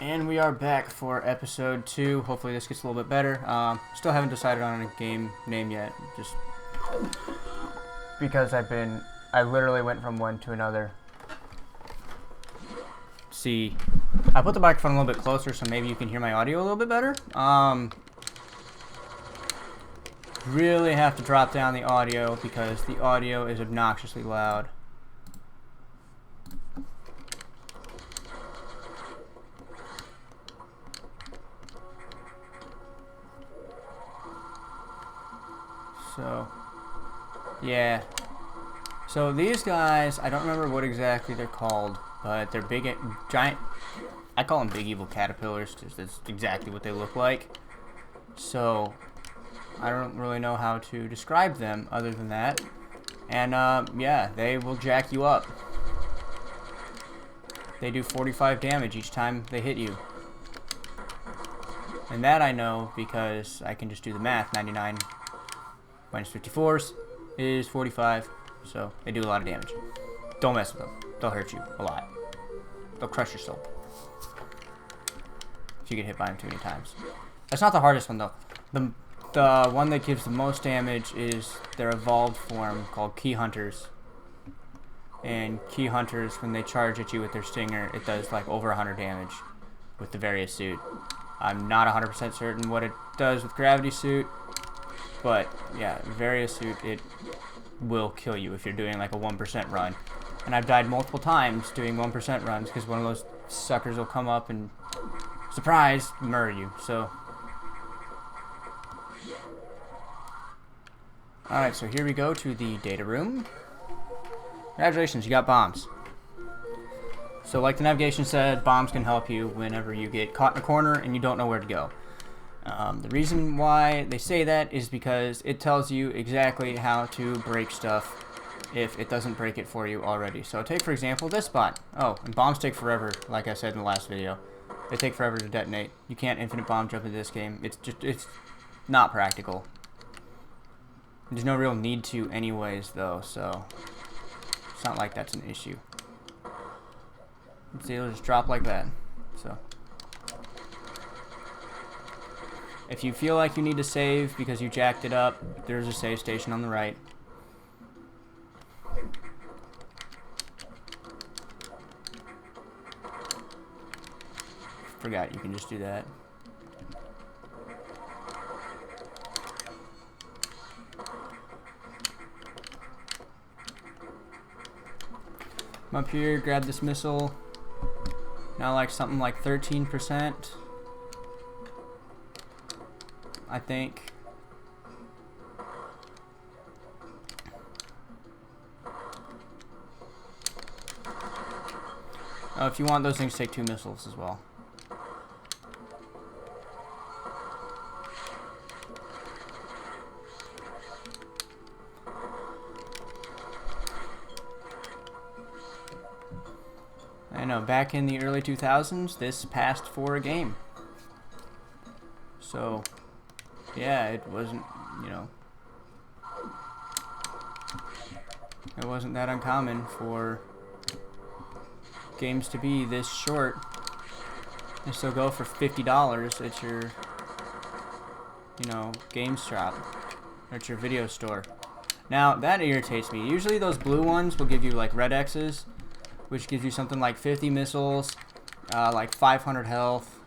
And we are back for episode 2. Hopefully this gets a little bit better. Still haven't decided on a game name yet, just because I literally went from one to another. See, I put the microphone a little bit closer so maybe you can hear my audio a little bit better. Really have to drop down the audio because the audio is obnoxiously loud. So, yeah. So these guys, I don't remember what exactly they're called, but they're big, giant, I call them big evil caterpillars because that's exactly what they look like. So, I don't really know how to describe them other than that. And, yeah, they will jack you up. They do 45 damage each time they hit you. And that I know because I can just do the math. 99 minus 54 is 45, so they do a lot of damage. Don't mess with them. They'll hurt you a lot. They'll crush your soul if you get hit by them too many times. That's not the hardest one, though. The one that gives the most damage is their evolved form called Key Hunters. And Key Hunters, when they charge at you with their stinger, it does like over 100 damage with the Various suit. I'm not 100% certain what it does with Gravity suit, but yeah, Various suit, it will kill you if you're doing like a 1% run. And I've died multiple times doing 1% runs because one of those suckers will come up and, surprise, murder you. So, alright, so here we go to the data room. Congratulations, you got bombs. So like the navigation said, bombs can help you whenever you get caught in a corner and you don't know where to go. The reason why they say that is because it tells you exactly how to break stuff if it doesn't break it for you already. So take for example this spot. Oh, and bombs take forever, like I said in the last video. They take forever to detonate. You can't infinite bomb jump into this game. It's not practical. There's no real need to anyways though, so it's not like that's an issue. See, it'll just drop like that. So if you feel like you need to save because you jacked it up, there's a save station on the right. Forgot you can just do that. Come up here, grab this missile. Now like something like 13%. I think. Oh, if you want those things, take 2 missiles as well. I know, back in the early 2000s, this passed for a game. So, yeah, it wasn't, you know, it wasn't that uncommon for games to be this short and still go for $50 at your, you know, GameStop or at your video store. Now, that irritates me. Usually those blue ones will give you like red X's, which gives you something like 50 missiles, like 500 health.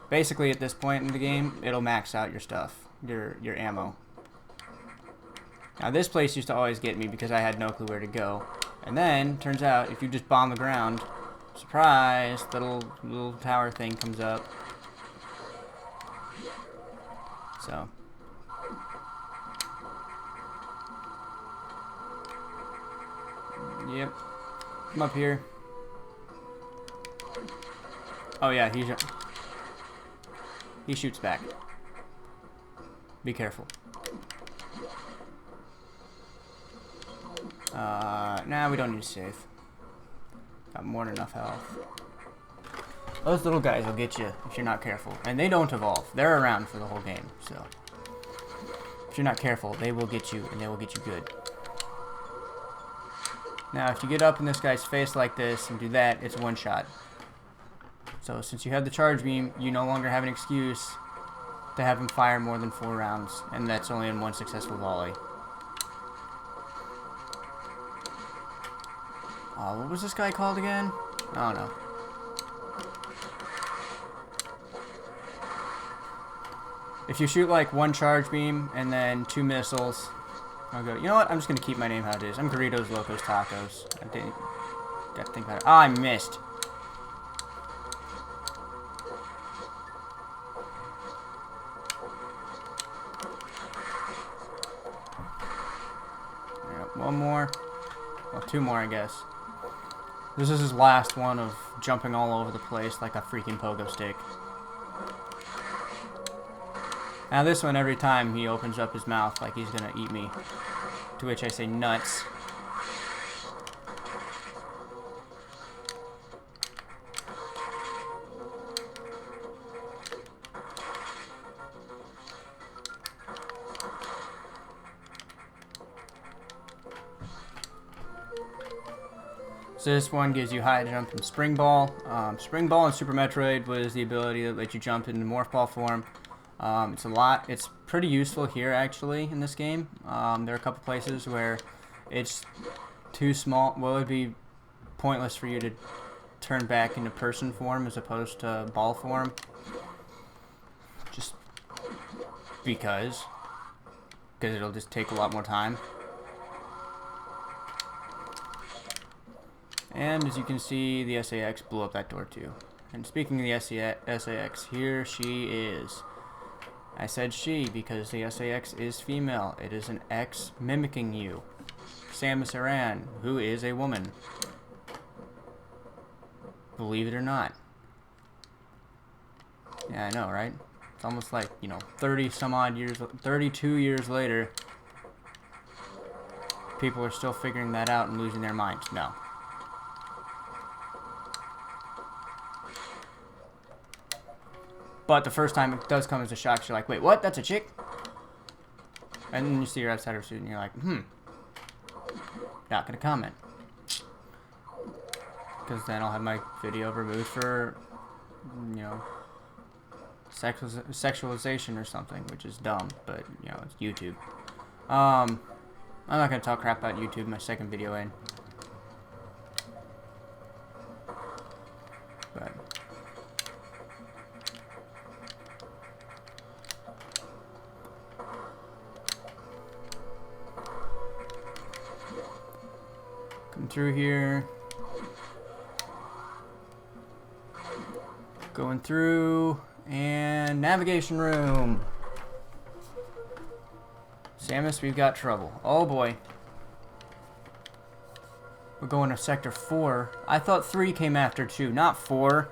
Basically, at this point in the game, it'll max out your stuff, your ammo. Now, this place used to always get me because I had no clue where to go. And then, turns out, if you just bomb the ground, surprise, little tower thing comes up. So. Yep. Come up here. Oh yeah, he shoots back. Be careful. Nah, we don't need to save. Got more than enough health. Those little guys will get you if you're not careful. And they don't evolve. They're around for the whole game, so. If you're not careful, they will get you, and they will get you good. Now, if you get up in this guy's face like this and do that, it's one shot. So since you have the charge beam, you no longer have an excuse to have him fire more than 4 rounds, and that's only in 1 successful volley. Oh, what was this guy called again? I don't know. If you shoot like 1 charge beam and then 2 missiles, I'll go, you know what, I'm just going to keep my name how it is. I'm Doritos Locos Tacos. I didn't got to think about it. Oh, I missed. Yep, 1 more. Well, 2 more, I guess. This is his last one of jumping all over the place like a freaking pogo stick. Now this one, every time he opens up his mouth like he's gonna eat me. To which I say nuts. So this one gives you high jump and spring ball. Spring ball in Super Metroid was the ability that let you jump into morph ball form. It's pretty useful here actually in this game. There are a couple places where it's too small. Well, it would be pointless for you to turn back into person form as opposed to ball form. Just because it'll just take a lot more time. And as you can see, the SAX blew up that door too. And speaking of the SAX, here she is. I said she because the SAX is female. It is an X mimicking you. Samus Aran, who is a woman. Believe it or not. Yeah, I know, right? It's almost like, 32 years later, people are still figuring that out and losing their minds. No. But the first time it does come as a shock, you're like, wait, what? That's a chick? And then you see her outside her suit and you're like, not gonna comment. Because then I'll have my video removed for, sexualization or something, which is dumb, but, it's YouTube. I'm not gonna talk crap about YouTube my second video in. But come through here. Going through, and navigation room. Samus, we've got trouble. Oh boy. We're going to sector 4. I thought 3 came after 2, not 4.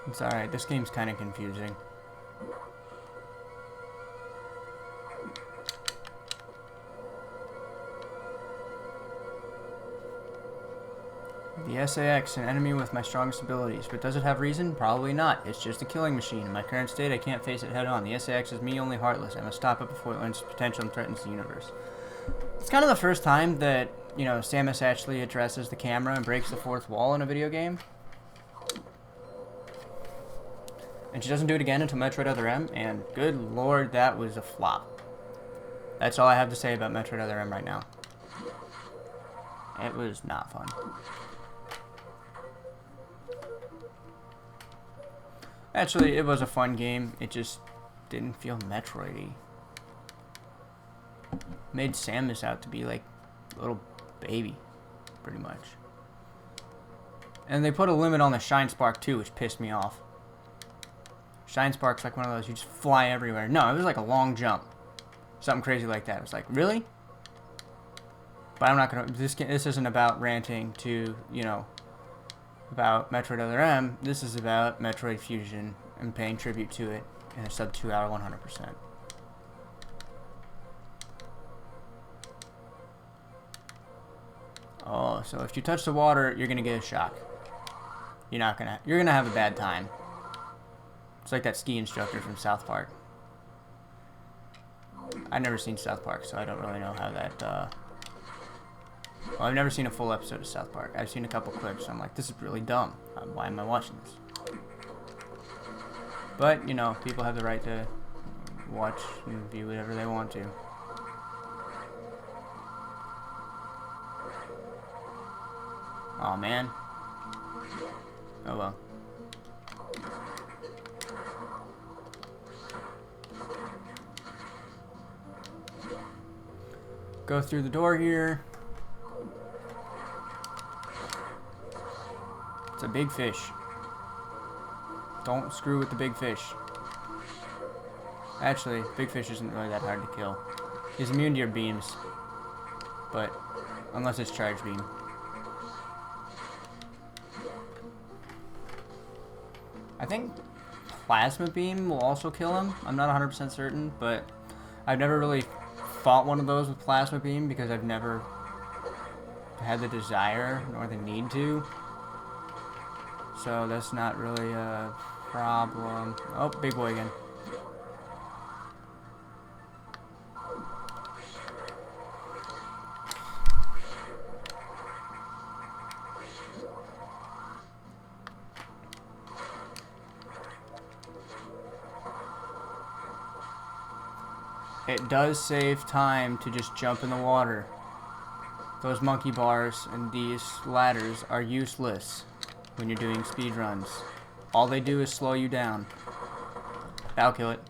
It's alright, this game's kind of confusing. The SAX, an enemy with my strongest abilities, but does it have reason? Probably not. It's just a killing machine. In my current state, I can't face it head on. The SAX is me, only heartless. I must stop it before it learns its potential and threatens the universe. It's kind of the first time that, Samus actually addresses the camera and breaks the fourth wall in a video game. And she doesn't do it again until Metroid Other M, and good lord, that was a flop. That's all I have to say about Metroid Other M right now. It was not fun. Actually, it was a fun game. It just didn't feel Metroid-y. Made Samus out to be like a little baby, pretty much. And they put a limit on the Shine Spark too, which pissed me off. Shine Spark's like one of those you just fly everywhere. No, it was like a long jump. Something crazy like that. It was like, really? But I'm not gonna. This isn't about ranting to, about Metroid Other M. This is about Metroid Fusion and paying tribute to it in a sub 2 hour 100%. Oh, so if you touch the water, you're gonna get a shock. You're gonna have a bad time. It's like that ski instructor from South Park. I've never seen South Park, so I don't really know how that Well, I've never seen a full episode of South Park. I've seen a couple clips. I'm like, this is really dumb. Why am I watching this? But, you know, people have the right to watch and view whatever they want to. Aw, man. Oh well. Go through the door here. It's a big fish. Don't screw with the big fish. Actually, big fish isn't really that hard to kill. He's immune to your beams. But, unless it's charge beam. I think plasma beam will also kill him. I'm not 100% certain, but I've never really fought one of those with plasma beam because I've never had the desire nor the need to. So that's not really a problem. Oh, big boy again. It does save time to just jump in the water. Those monkey bars and these ladders are useless when you're doing speed runs. All they do is slow you down. That'll kill it.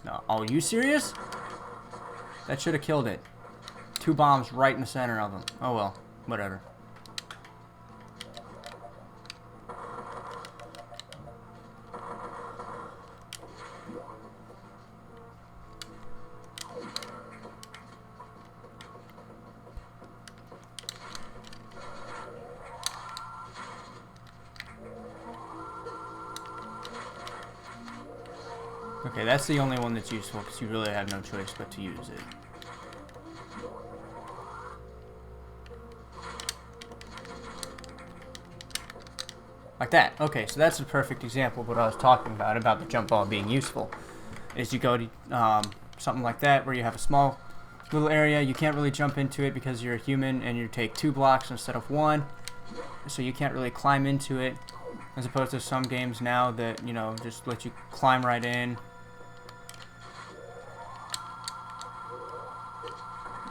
No. Oh, you serious? That should have killed it. 2 bombs right in the center of them. Oh well, whatever. Okay, that's the only one that's useful because you really have no choice but to use it. Like that. Okay, so that's a perfect example of what I was talking about the jump ball being useful. Is you go to something like that where you have a small little area, you can't really jump into it because you're a human and you take 2 blocks instead of 1, so you can't really climb into it, as opposed to some games now that, you know, just let you climb right in.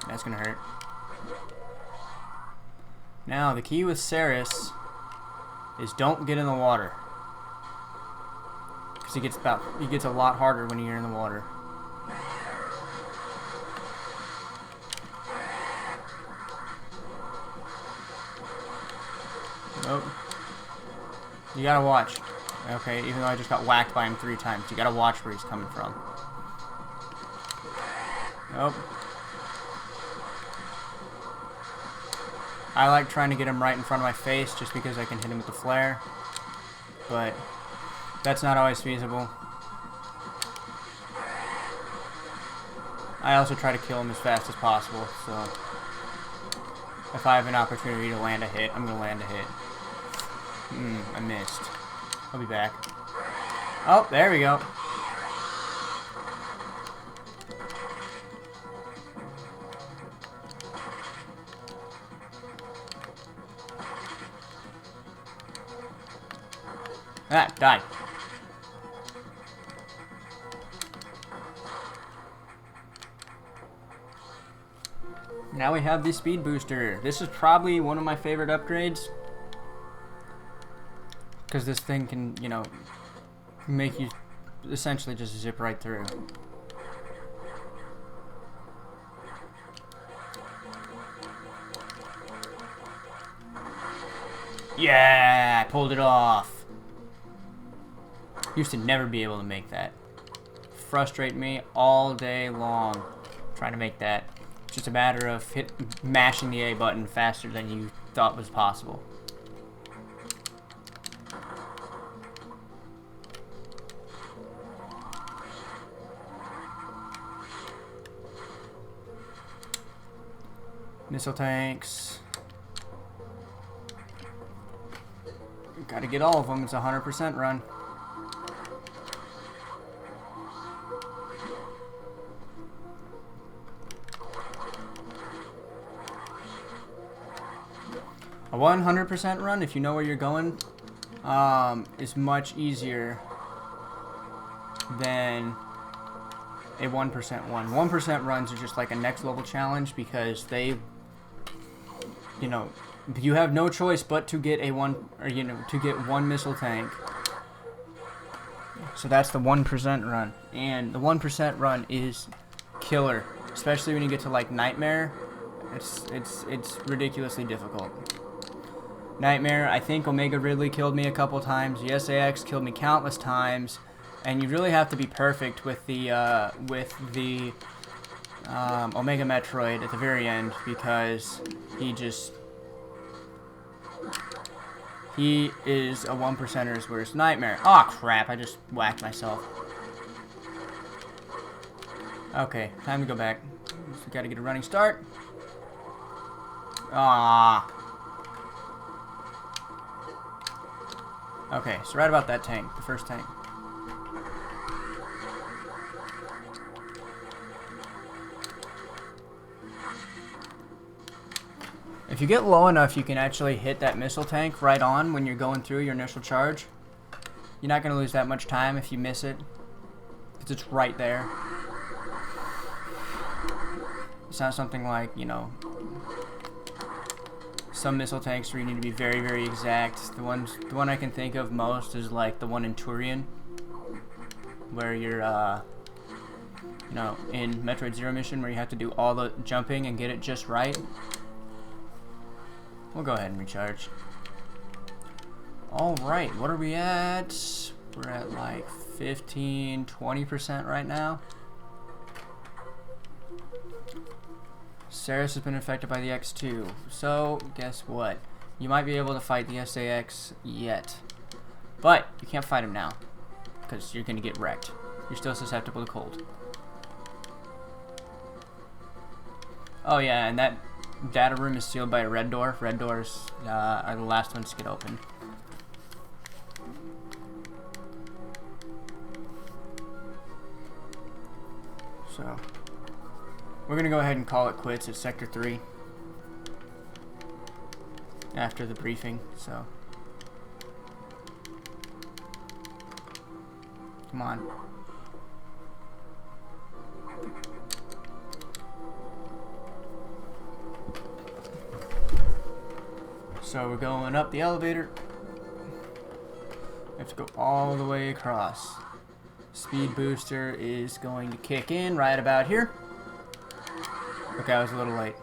That's gonna hurt. Now, the key with Ceres is don't get in the water, because it gets a lot harder when you're in the water. Nope. You gotta watch. Okay, even though I just got whacked by him 3 times, you gotta watch where he's coming from. Nope. I like trying to get him right in front of my face just because I can hit him with the flare, but that's not always feasible. I also try to kill him as fast as possible, so if I have an opportunity to land a hit, I'm going to land a hit. I missed. I'll be back. Oh, there we go. Ah, die. Now we have the speed booster. This is probably one of my favorite upgrades, because this thing can, you know, make you essentially just zip right through. Yeah, I pulled it off. Used to never be able to make that. Frustrate me all day long trying to make that. It's just a matter of mashing the A button faster than you thought was possible. Missile tanks. Gotta get all of them. It's a 100% run. A 100% run, if you know where you're going, is much easier than a 1% one. 1% runs are just like a next level challenge because they, you know, you have no choice but to get a to get one missile tank. So that's the 1% run, and the 1% run is killer, especially when you get to like Nightmare. It's ridiculously difficult. Nightmare, I think Omega Ridley killed me a couple times. The SAX killed me countless times, and you really have to be perfect with the Omega Metroid at the very end because he is a 1%er's worst nightmare. Aw, oh, crap, I just whacked myself. Okay, time to go back. Just gotta get a running start. Ah. Okay, so right about that tank, the first tank. If you get low enough, you can actually hit that missile tank right on when you're going through your initial charge. You're not going to lose that much time if you miss it, because it's right there. It's not something like, you know, some missile tanks where you need to be very, very exact. The one I can think of most is like the one in Turian, where you're, you know, in Metroid Zero Mission, where you have to do all the jumping and get it just right. We'll go ahead and recharge. Alright, what are we at? We're at like 15, 20% right now. Ceres has been infected by the X2. So, guess what? You might be able to fight the SAX yet. But, you can't fight him now. Because you're going to get wrecked. You're still susceptible to cold. Oh yeah, and that data room is sealed by a red door. Red doors are the last ones to get open. So, we're going to go ahead and call it quits at Sector 3 after the briefing, so. Come on. So we're going up the elevator. We have to go all the way across. Speed booster is going to kick in right about here. Okay, I was a little late.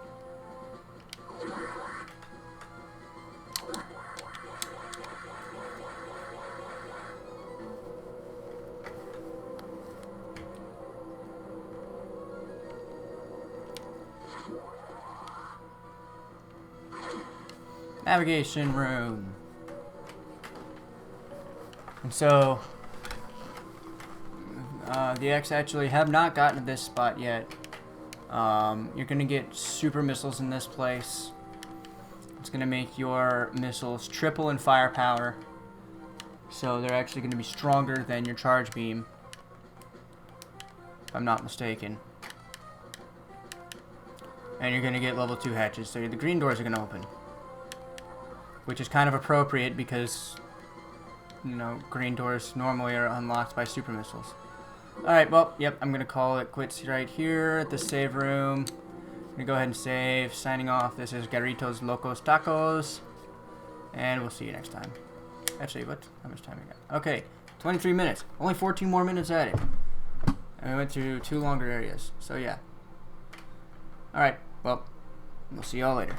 Navigation room. And so the X actually have not gotten to this spot yet. You're gonna get super missiles in this place. It's gonna make your missiles triple in firepower, so they're actually gonna be stronger than your charge beam, if I'm not mistaken. And you're gonna get level 2 hatches, so the green doors are gonna open, which is kind of appropriate because, you know, green doors normally are unlocked by super missiles. Alright, well, yep, I'm going to call it quits right here at the save room. I'm going to go ahead and save. Signing off, this is Garritos Locos Tacos. And we'll see you next time. Actually, what? How much time we got? Okay, 23 minutes. Only 14 more minutes at it. And we went through 2 longer areas. So, yeah. Alright, well, we'll see y'all later.